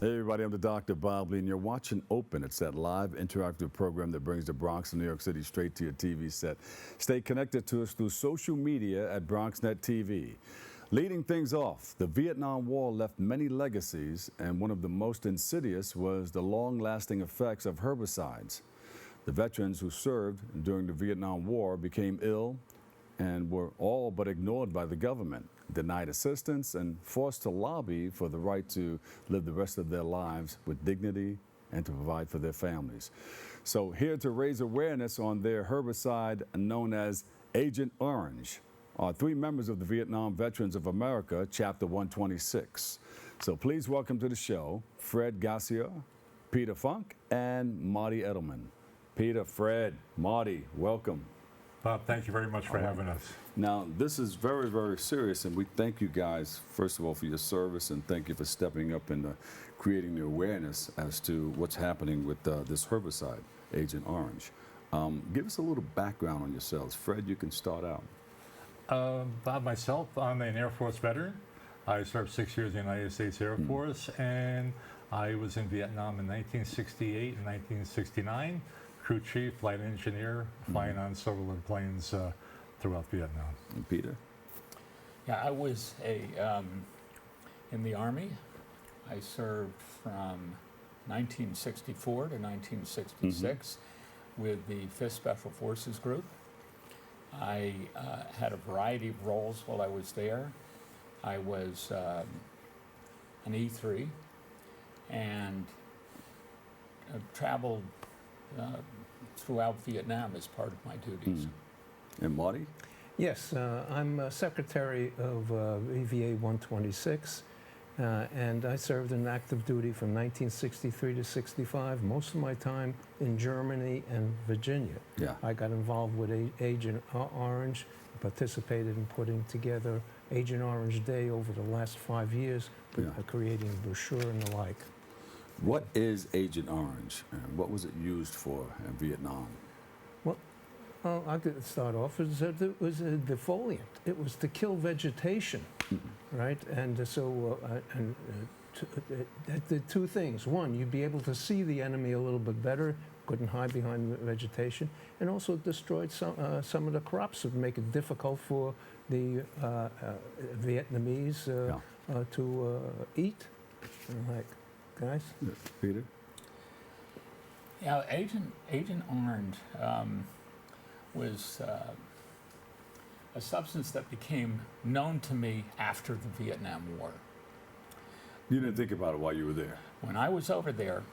Hey everybody, I'm the Dr. Bob Lee, and you're watching Open. It's that live interactive program that brings the Bronx and New York City straight to your TV set. Stay connected to us through social media at BronxNet TV. Leading things off, the Vietnam War left many legacies, and one of the most insidious was the long-lasting effects of herbicides. The veterans who served during the Vietnam War became ill and were all but ignored by the government, denied assistance, and forced to lobby for the right to live the rest of their lives with dignity and to provide for their families. So here to raise awareness on their herbicide known as Agent Orange are three members of the Vietnam Veterans of America, Chapter 126. So please welcome to the show Fred Gasior, Peter Funk, and Marty Edelman. Peter, Fred, Marty, welcome. Bob, thank you very much for having us. Now, this is very, very serious, and we thank you guys, first of all, for your service, and thank you for stepping up and creating the awareness as to what's happening with this herbicide, Agent Orange. Give us a little background on yourselves. Fred, you can start out. Bob, myself, I'm an Air Force veteran. I served 6 years in the United States Air Force, and I was in Vietnam in 1968 and 1969. Crew chief, flight engineer, flying on several planes throughout Vietnam. And Peter? Yeah, I was in the Army. I served from 1964 to 1966 with the 5th Special Forces Group. I had a variety of roles while I was there. I was an E3 and traveled throughout Vietnam as part of my duties. And Marty? Yes, I'm Secretary of EVA 126, and I served in active duty from 1963 to 65, most of my time in Germany and Virginia. Yeah. I got involved with Agent Orange, participated in putting together Agent Orange Day over the last 5 years, creating a brochure and the like. What is Agent Orange, and what was it used for in Vietnam? Well, I could start off. It was a defoliant. It was to kill vegetation, right? And that did two things. One, you'd be able to see the enemy a little bit better, couldn't hide behind vegetation, and also destroyed some of the crops that would make it difficult for the Vietnamese to eat. Like, guys? Peter? Yeah, Agent Orange was a substance that became known to me after the Vietnam War. You didn't think about it while you were there? When I was over there,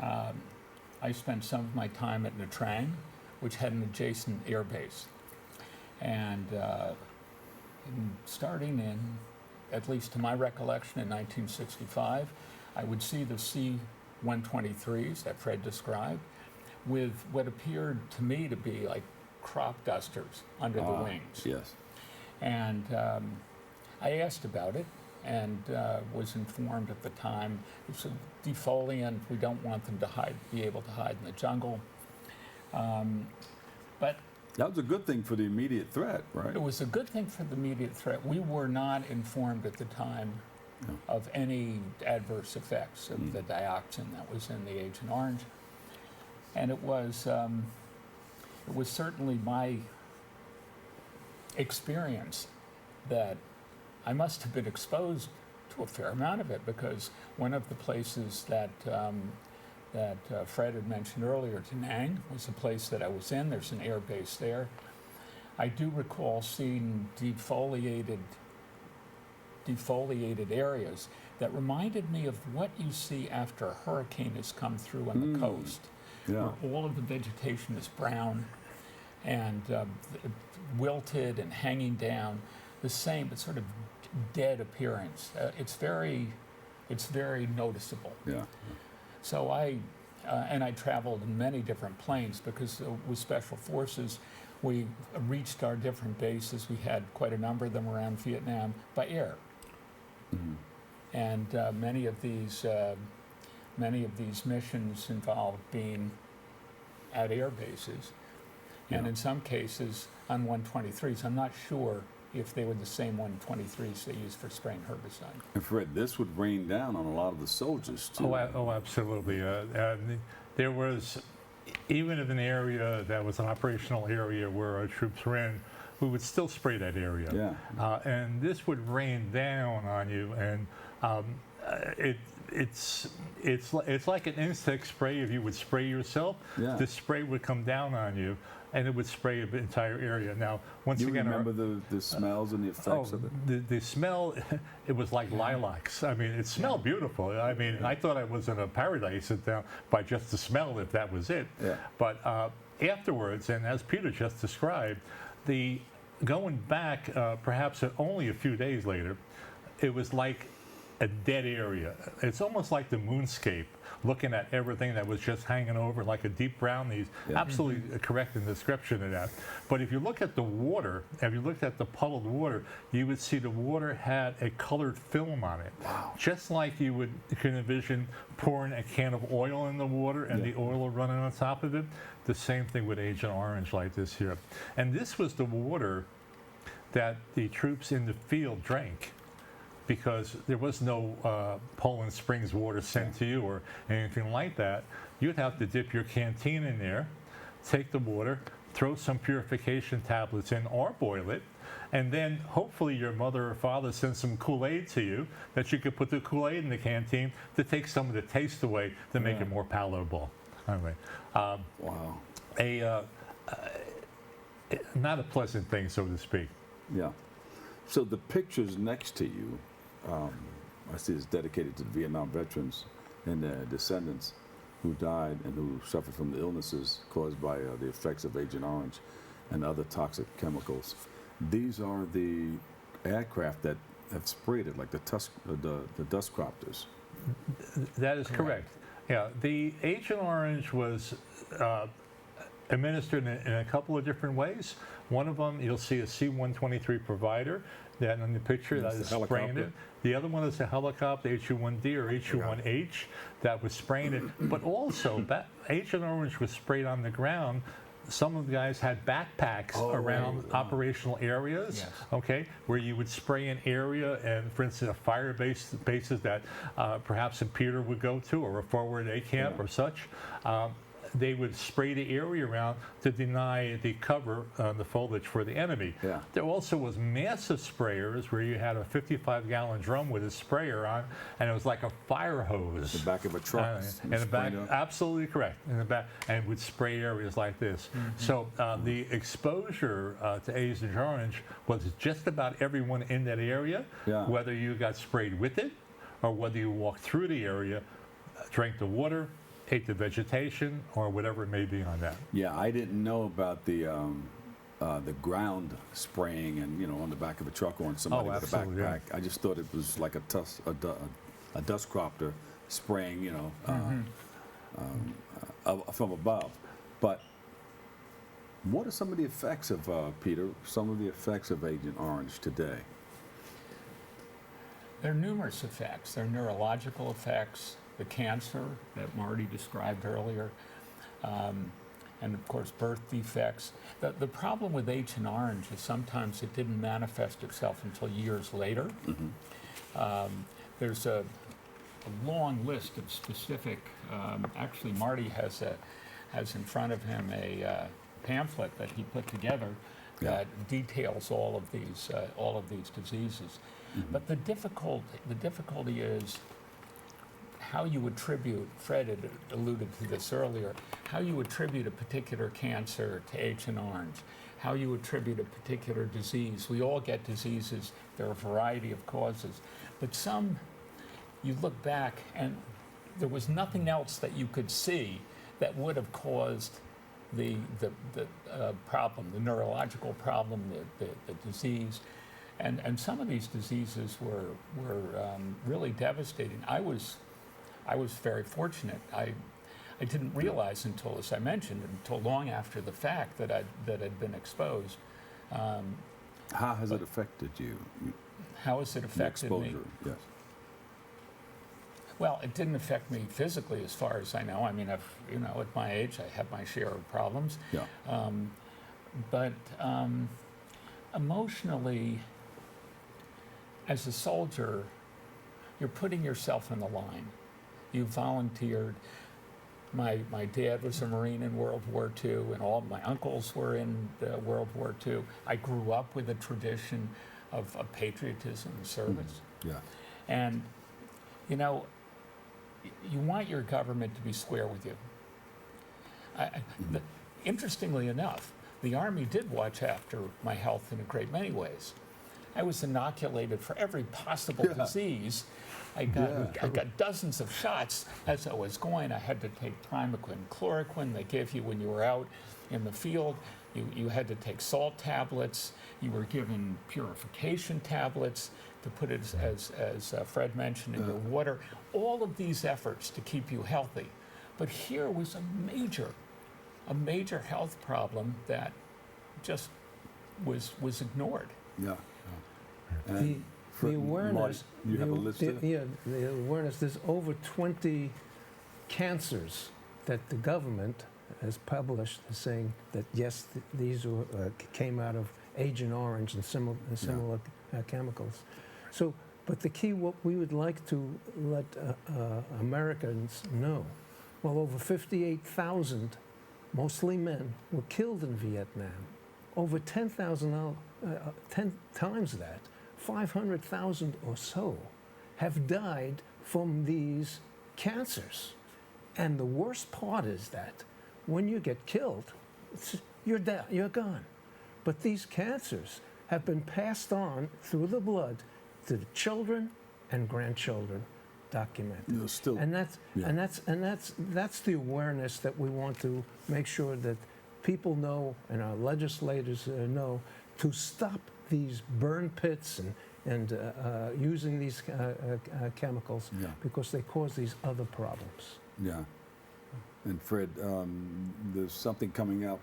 I spent some of my time at Nha Trang, which had an adjacent air base. And starting in, at least to my recollection, in 1965, I would see the C-123s that Fred described with what appeared to me to be like crop dusters under the wings. Yes. And I asked about it and was informed at the time it's a defoliant. We don't want them to be able to hide in the jungle. But that was a good thing for the immediate threat, right? It was a good thing for the immediate threat. We were not informed at the time of any adverse effects of the dioxin that was in the Agent Orange. And it was certainly my experience that I must have been exposed to a fair amount of it, because one of the places that Fred had mentioned earlier, Da Nang, was a place that I was in. There's an air base there. I do recall seeing defoliated areas that reminded me of what you see after a hurricane has come through on the coast, where all of the vegetation is brown and wilted and hanging down, the same, but sort of dead appearance. It's very noticeable. Yeah. So I traveled in many different planes because with Special Forces, we reached our different bases. We had quite a number of them around Vietnam by air. And many of these missions involved being at air bases, and in some cases on 123s. I'm not sure if they were the same 123s they used for spraying herbicide. And Fred, this would rain down on a lot of the soldiers too. Oh, absolutely. And there was, even in an area that was an operational area where our troops were in, we would still spray that area. Yeah. And this would rain down on you, and it's like an insect spray. If you would spray yourself, Yeah. the spray would come down on you, and it would spray the entire area. Now, once You again, remember the smells and the effects of it? the smell, it was like lilacs. I mean, it smelled beautiful. I mean, I thought I was in a paradise down by just the smell, if that was it. Yeah. But afterwards, and as Peter just described, going back perhaps only a few days later, it was like a dead area. It's almost like the moonscape, looking at everything that was just hanging over like a deep brownies. Yeah. Absolutely correct in the description of that. But if you look at the water, if you looked at the puddled water, you would see the water had a colored film on it. Wow. Just like you can envision pouring a can of oil in the water and Yeah. the oil running on top of it. The same thing with Agent Orange like this here. And this was the water that the troops in the field drank, because there was no Poland Springs water sent to you or anything like that. You'd have to dip your canteen in there, take the water, throw some purification tablets in or boil it, and then hopefully your mother or father sends some Kool-Aid to you that you could put the Kool-Aid in the canteen to take some of the taste away to make it more palatable. Anyway, Wow. not a pleasant thing, so to speak. Yeah. So the pictures next to you, I see it's dedicated to the Vietnam veterans and their descendants who died and who suffered from the illnesses caused by the effects of Agent Orange and other toxic chemicals. These are the aircraft that have sprayed it, like the dust cropters. That is correct. Yeah, the Agent Orange was administered in a couple of different ways. One of them, you'll see a C-123 provider that in the picture that is spraying it. The other one is a helicopter, HU-1D or HU-1H, that was spraying it. But also, Agent Orange was sprayed on the ground. Some of the guys had backpacks around operational areas, okay, where you would spray an area, and for instance, a fire bases that perhaps a Peter would go to, or a forward A camp or such. They would spray the area around to deny the cover, the foliage for the enemy. Yeah. There also was massive sprayers where you had a 55-gallon drum with a sprayer on, and it was like a fire hose. The back of a truck. In the back, absolutely correct. In the back, and would spray areas like this. So the exposure to Agent Orange was just about everyone in that area, whether you got sprayed with it or whether you walked through the area, drank the water, ate the vegetation, or whatever it may be on that. Yeah, I didn't know about the ground spraying and on the back of a truck or on somebody with a backpack. I just thought it was like a dust cropter spraying, from above. But what are some of the effects of Peter? Some of the effects of Agent Orange today? There are numerous effects. There are neurological effects, the cancer that Marty described earlier, and of course birth defects. The problem with Agent Orange is sometimes it didn't manifest itself until years later. There's a long list of specific, actually Marty has in front of him a pamphlet that he put together that details all of these diseases. But the difficulty is how you attribute, Fred had alluded to this earlier, how you attribute a particular cancer to Agent Orange, how you attribute a particular disease. We all get diseases, there are a variety of causes, but some, you look back and there was nothing else that you could see that would have caused the problem, the neurological problem, the disease. And some of these diseases were really devastating. I was very fortunate. I didn't realize until, as I mentioned, until long after the fact that I'd been exposed. How has it affected you? How has it affected me? Exposure, yes. Well, it didn't affect me physically, as far as I know. I mean, at my age, I have my share of problems. Yeah. But emotionally, as a soldier, you're putting yourself in the line. You volunteered. My dad was a Marine in World War II, and all my uncles were in World War II. I grew up with a tradition of patriotism and service. Yeah. And, you know, you want your government to be square with you. Interestingly enough, the Army did watch after my health in a great many ways. I was inoculated for every possible disease. I got dozens of shots as I was going. I had to take Primaquine, chloroquine they gave you when you were out in the field. You had to take salt tablets. You were given purification tablets to put it, as Fred mentioned, in your water. All of these efforts to keep you healthy. But here was a major health problem that just was ignored. Yeah. The awareness. Marty, you have a list there? Yeah, the awareness. There's over 20 cancers that the government has published saying that yes, these came out of Agent Orange and similar chemicals. So, but the key, what we would like to let Americans know, well, over 58,000, mostly men, were killed in Vietnam. Over 10 times that. 500,000 or so have died from these cancers. And the worst part is that when you get killed, you're dead, you're gone. But these cancers have been passed on through the blood to the children and grandchildren, documented. Still, and that's the awareness that we want to make sure that people know and our legislators know to stop these burn pits and using these chemicals because they cause these other problems. Yeah. And Fred, there's something coming out.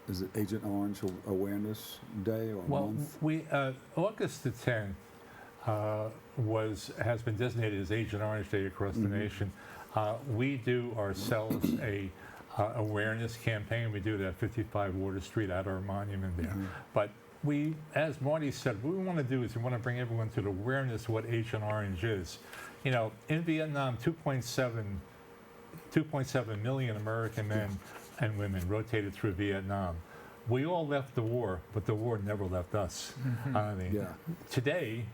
Is it Agent Orange Awareness Day or month? We August the 10th has been designated as Agent Orange Day across the nation. We do ourselves a awareness campaign. We do it at 55 Water Street at our monument there. But we, as Marty said, what we want to do is we want to bring everyone to the awareness of what Agent Orange is. You know, in Vietnam, 2.7 million American men and women rotated through Vietnam. We all left the war, but the war never left us. Today,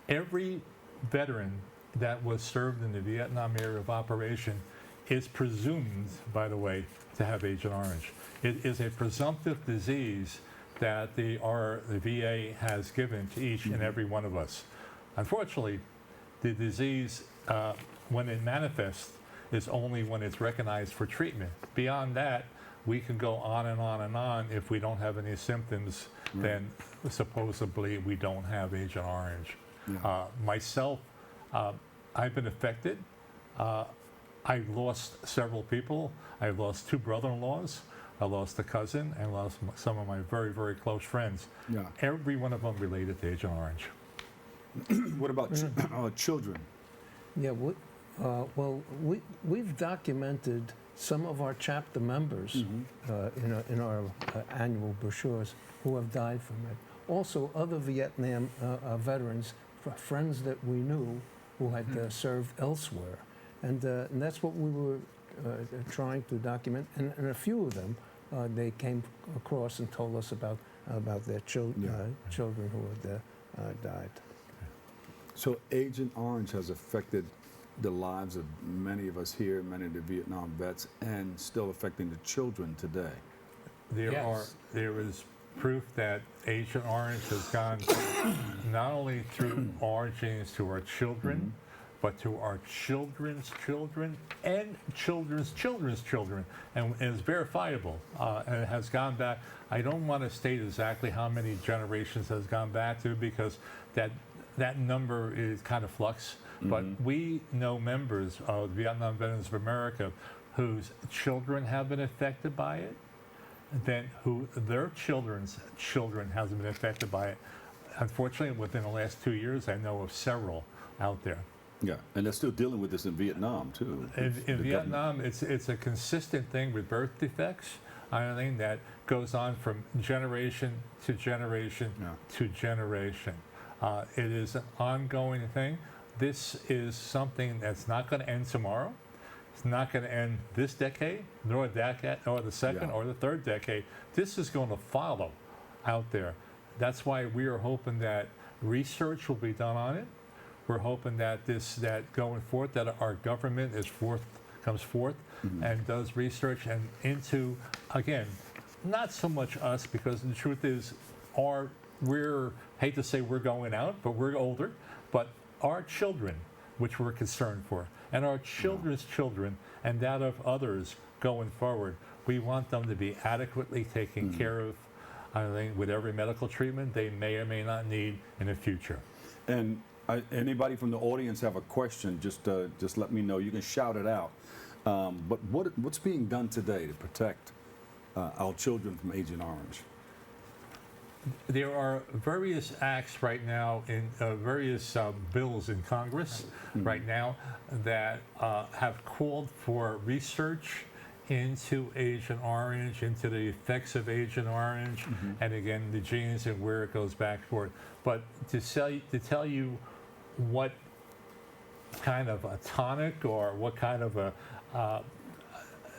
every veteran that was served in the Vietnam area of operation is presumed, by the way, to have Agent Orange. It is a presumptive disease that the VA has given to each and every one of us. Unfortunately, the disease, when it manifests, is only when it's recognized for treatment. Beyond that, we can go on and on and on. If we don't have any symptoms, then supposedly we don't have Agent Orange. Myself, I've been affected. I lost several people. I lost 2 brother-in-laws. I lost a cousin and lost some of my very, very close friends. Every one of them related to Agent Orange. What about children? Yeah, well, we've documented some of our chapter members in our annual brochures who have died from it. Also, other Vietnam veterans, friends that we knew who had served elsewhere. And that's what we were trying to document. And a few of them, they came across and told us about their children who had died. So Agent Orange has affected the lives of many of us here, many of the Vietnam vets, and still affecting the children today. There is proof that Agent Orange has gone not only through our genes to our children, but to our children's children and children's children's children, and is verifiable. And it has gone back. I don't want to state exactly how many generations has gone back to, because that number is kind of flux. But we know members of Vietnam Veterans of America whose children have been affected by it, then who their children's children hasn't been affected by it. Unfortunately, within the last 2 years, I know of several out there. Yeah, and they're still dealing with this in Vietnam too. In Vietnam, it's a consistent thing with birth defects. thing that goes on from generation to generation to generation. It is an ongoing thing. This is something that's not going to end tomorrow. It's not going to end this decade, nor that, or the second, or the third decade. This is going to follow out there. That's why we are hoping that research will be done on it. We're hoping that going forth, that our government comes forth and does research and into, again, not so much us, because the truth is, hate to say we're going out, but we're older, but our children, which we're concerned for, and our children's children, and that of others going forward, we want them to be adequately taken care of, I think, with every medical treatment they may or may not need in the future. And anybody from the audience have a question, just let me know. You can shout it out. But what's being done today to protect our children from Agent Orange? There are various acts right now in various bills in Congress right now that have called for research into Agent Orange, into the effects of Agent Orange, and again the genes and where it goes back for it. But to tell you what kind of a tonic or what kind of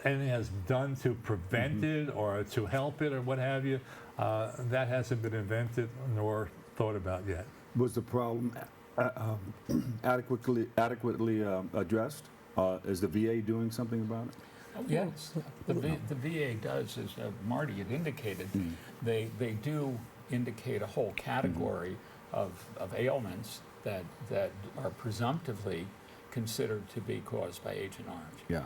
anything has done to prevent it or to help it or what have you, that hasn't been invented nor thought about yet. Was the problem adequately addressed? Is the VA doing something about it? Yes, the VA does, as Marty had indicated. They do indicate a whole category of ailments that are presumptively considered to be caused by Agent Orange. Yeah.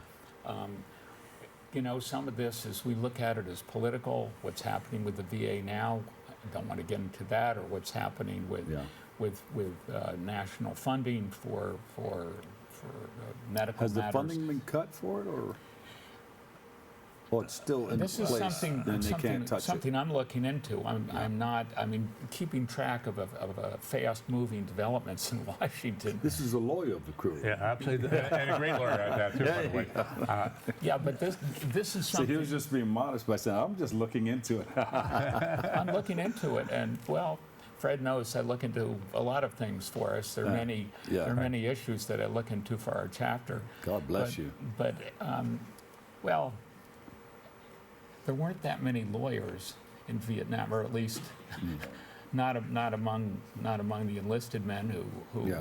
You know, some of this, as we look at it as political, what's happening with the VA now, I don't want to get into that, or what's happening with national funding for medical matters. Has the matters. funding been cut for it, or it's still in This place? is something I'm looking into. I mean, keeping track of a fast-moving developments in Washington. This is a lawyer of the crew. Yeah, absolutely, and a great lawyer at that too, by the way. Yeah, but this is So something. he was just being modest by saying, "I'm just looking into it." I'm looking into it, and well, Fred knows I look into a lot of things for us. There are many issues that I look into for our chapter. God bless you. But well, there weren't that many lawyers in Vietnam, or at least not among the enlisted men who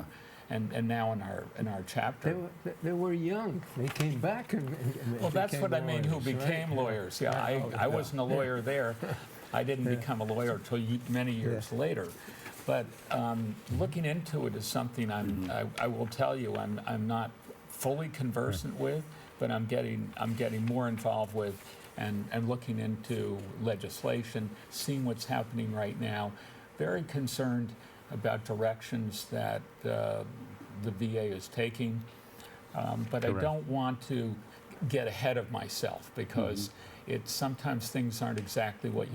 and now in our chapter. They were young. They came back and Well, that's became what I mean. Who lawyers, became right? lawyers? Yeah, I wasn't a lawyer there. I didn't become a lawyer until many years later. But looking into it is something I will tell you I'm not fully conversant with, but I'm getting more involved with, and looking into legislation, seeing what's happening right now. Very concerned about directions that the VA is taking, but I don't want to get ahead of myself, because it's sometimes things aren't exactly what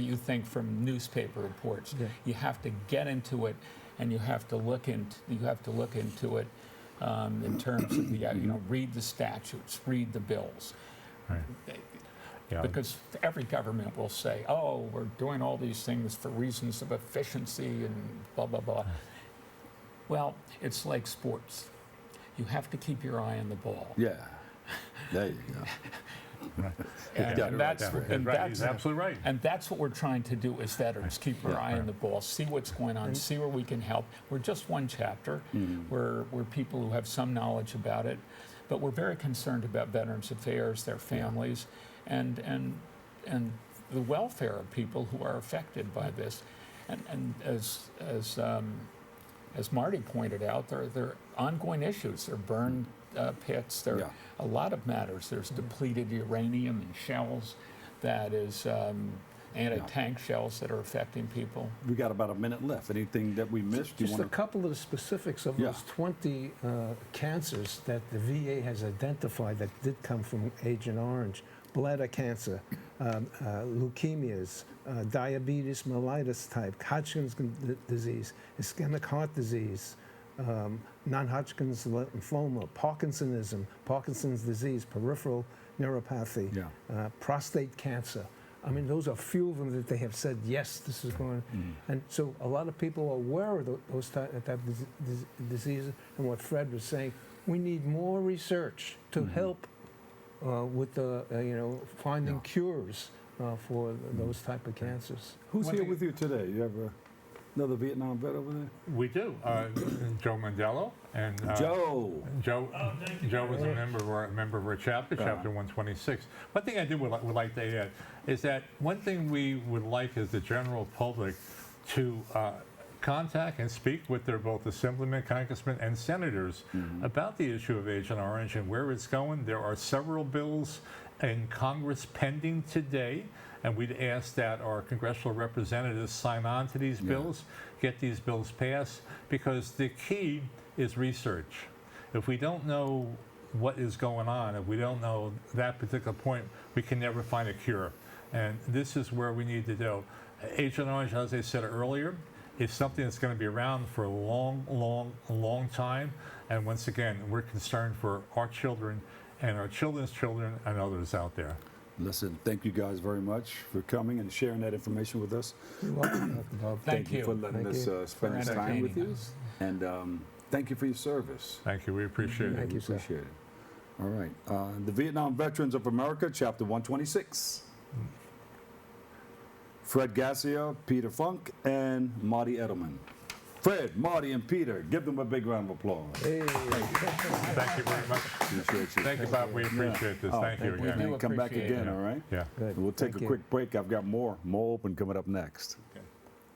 you think from newspaper reports. You have to get into it, and you have to look into it in terms of the read the statutes, read the bills. Right. Yeah. Because every government will say, "Oh, we're doing all these things for reasons of efficiency and blah blah blah." Well, it's like sports. You have to keep your eye on the ball. Yeah. There you go. And that's He's absolutely right. And that's what we're trying to do as veterans, keep our eye on the ball, see what's going on, see where we can help. We're just one chapter. We're people who have some knowledge about it, but we're very concerned about Veterans Affairs, their families, and the welfare of people who are affected by this. And as Marty pointed out, there are ongoing issues. There are burn pits. There are a lot of matters. There's depleted uranium in shells. That is anti-tank shells that are affecting people. We got about a minute left. Anything that we missed? Just a couple of the specifics of those 20 cancers that the VA has identified that did come from Agent Orange: bladder cancer, leukemias, diabetes mellitus type, Hodgkin's disease, ischemic heart disease, non-Hodgkin's lymphoma, Parkinsonism, Parkinson's disease, peripheral neuropathy, prostate cancer. I mean, those are few of them that they have said, yes, this is going. And so a lot of people are aware of those type of diseases. And what Fred was saying, we need more research to help with the, finding cures for those type of cancers. Who's here with you today? You have another Vietnam vet over there? We do. Joe Mandello and Joe. Joe was a member of our chapter, chapter 126. One thing I would like to add is that one thing we would like as the general public to contact and speak with both assemblymen, congressmen, and senators about the issue of Agent Orange and where it's going. There are several bills in Congress pending today, and we'd ask that our congressional representatives sign on to these bills, get these bills passed, because the key is research. If we don't know what is going on, if we don't know that particular point, we can never find a cure. And this is where we need to do. Agent Orange, as I said earlier, is something that's going to be around for a long time. And once again, we're concerned for our children and our children's children and others out there. Listen, thank you guys very much for coming and sharing that information with us. You're welcome, Dr. Bob. Thank you for letting us spend this time with you. us. And thank you for your service. Thank you. We appreciate it. Thank you, sir. Appreciate it. All right. The Vietnam Veterans of America, Chapter 126. Fred Gasior, Peter Funk, and Marty Edelman. Fred, Marty, and Peter, give them a big round of applause. Hey. Thank you very much. Appreciate you. Thank you, Bob. We appreciate this. Oh, Thank you we again. do Come back appreciate again, it. all right? Yeah. Good. We'll take Thank a you. quick break. I've got more open coming up next.